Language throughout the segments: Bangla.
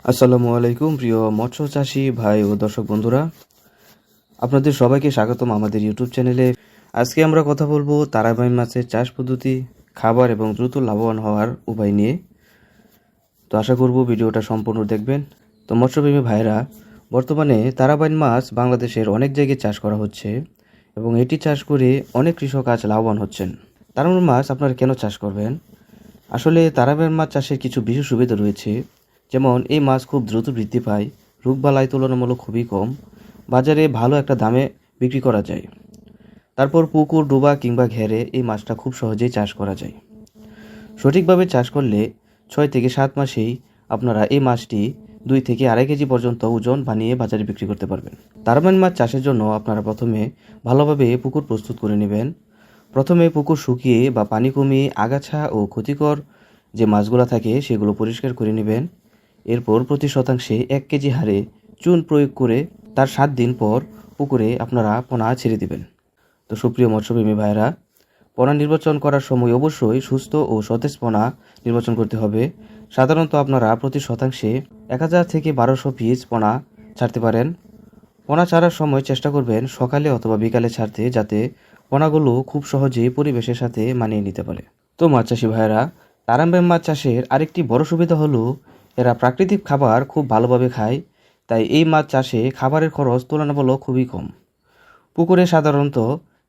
আসসালামু আলাইকুম প্রিয় মৎস্য চাষী ভাই ও দর্শক বন্ধুরা, আপনাদের সবাইকে স্বাগতম আমাদের ইউটিউব চ্যানেলে। আজকে আমরা কথা বলবো তারাবাইন মাছের চাষ পদ্ধতি, খাবার এবং দ্রুত লাভবান হওয়ার উপায় নিয়ে। তো আশা করব ভিডিওটা সম্পূর্ণ দেখবেন। তো মৎস্যপ্রেমী ভাইরা, বর্তমানে তারাবাইন মাছ বাংলাদেশের অনেক জায়গায় চাষ করা হচ্ছে এবং এটি চাষ করে অনেক কৃষক আজ লাভবান হচ্ছেন। তারাবাইন মাছ আপনারা কেন চাষ করবেন? আসলে তারাবাইন মাছ চাষের কিছু বিশেষ সুবিধা রয়েছে। যেমন এই মাছ খুব দ্রুত বৃদ্ধি পায়, রোগবালাই তুলনামূলক খুবই কম, বাজারে ভালো একটা দামে বিক্রি করা যায়। তারপর পুকুর, ডোবা কিংবা ঘেরে এই মাছটা খুব সহজেই চাষ করা যায়। সঠিকভাবে চাষ করলে 6 থেকে 7 মাসেই আপনারা এই মাছটি 2 থেকে 2.5 কেজি পর্যন্ত ওজন বানিয়ে বাজারে বিক্রি করতে পারবেন। তারাবাইন মাছ চাষের জন্য আপনারা প্রথমে ভালোভাবে পুকুর প্রস্তুত করে নেবেন। প্রথমে পুকুর শুকিয়ে বা পানি কমিয়ে আগাছা ও ক্ষতিকর যে মাছগুলো থাকে সেগুলো পরিষ্কার করে নেবেন। এরপর প্রতি শতাংশে 1 কেজি হারে চুন প্রয়োগ করে তার 7 দিন পর পুকুরে আপনারা পোনা ছেড়ে দিবেন। তো সুপ্রিয় মৎস্যপ্রেমী ভাইরা, পোনা নির্বাচন করার সময় অবশ্যই সুস্থ ও সতেজ পোনা নির্বাচন করতে হবে। সাধারণত আপনারা প্রতি শতাংশে 1000 থেকে 1200 পিস পোনা ছাড়তে পারেন। পোনা ছাড়ার সময় চেষ্টা করবেন সকালে অথবা বিকালে ছাড়তে, যাতে পোনাগুলো খুব সহজেই পরিবেশের সাথে মানিয়ে নিতে পারে। তো মাছ চাষি ভাইরা, তারাবাইন মাছ চাষের আরেকটি বড় সুবিধা হলো এরা প্রাকৃতিক খাবার খুব ভালোভাবে খায়, তাই এই মাছ চাষে খাবারের খরচ তুলনামূলক খুবই কম। পুকুরে সাধারণত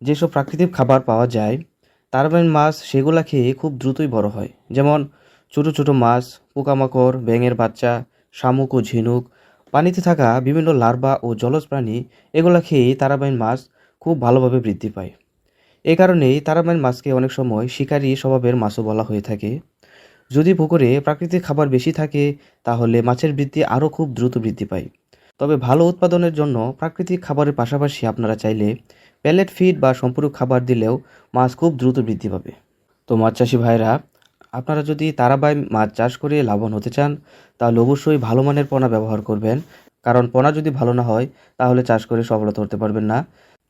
যেসব প্রাকৃতিক খাবার পাওয়া যায়, তারাবাইন মাছ সেগুলা খেয়ে খুব দ্রুতই বড় হয়। যেমন ছোট ছোট মাছ, পোকামাকড়, ব্যাঙের বাচ্চা, শামুক ও ঝিনুক, পানিতে থাকা বিভিন্ন লার্ভা ও জলজ প্রাণী, এগুলা খেয়েই তারাবাইন মাছ খুব ভালোভাবে বৃদ্ধি পায়। এই কারণেই তারাবাইন মাছকে অনেক সময় শিকারী স্বভাবের মাছও বলা হয়ে থাকে। যদি পুকুরে প্রাকৃতিক খাবার বেশি থাকে তাহলে মাছের বৃদ্ধি আরও খুব দ্রুত বৃদ্ধি পায়। তবে ভালো উৎপাদনের জন্য প্রাকৃতিক খাবারের পাশাপাশি আপনারা চাইলে প্যালেট ফিড বা সম্পূরক খাবার দিলেও মাছ খুব দ্রুত বৃদ্ধি পাবে। তো মাছ চাষি ভাইরা, আপনারা যদি তারাবাইন মাছ চাষ করে লাভবান হতে চান তাহলে অবশ্যই ভালো মানের পোনা ব্যবহার করবেন, কারণ পোনা যদি ভালো না হয় তাহলে চাষ করে সফলতা করতে পারবেন না।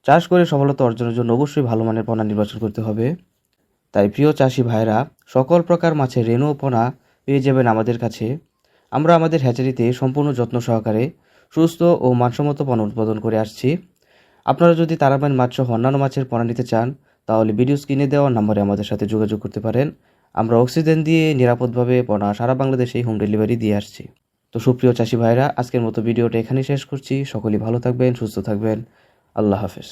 চাষ করে সফলতা অর্জনের জন্য অবশ্যই ভালো মানের পোনা নির্বাচন করতে হবে। তাই প্রিয় চাষি ভাইরা, সকল প্রকার মাছের রেণু ও পোনা পেয়ে যাবেন আমাদের কাছে। আমরা আমাদের হ্যাচারিতে সম্পূর্ণ যত্ন সহকারে সুস্থ ও মানসম্মত পোনা উৎপাদন করে আসছি। আপনারা যদি তারাবাইন মাছ সহ অন্যান্য মাছের পোনা নিতে চান তাহলে ভিডিও স্ক্রিনে দেওয়া নম্বরে আমাদের সাথে যোগাযোগ করতে পারেন। আমরা অক্সিজেন দিয়ে নিরাপদভাবে পোনা সারা বাংলাদেশে হোম ডেলিভারি দিয়ে আসছি। তো সুপ্রিয় চাষি ভাইরা, আজকের মতো ভিডিওটা এখানেই শেষ করছি। সকলেই ভালো থাকবেন, সুস্থ থাকবেন। আল্লাহ হাফেজ।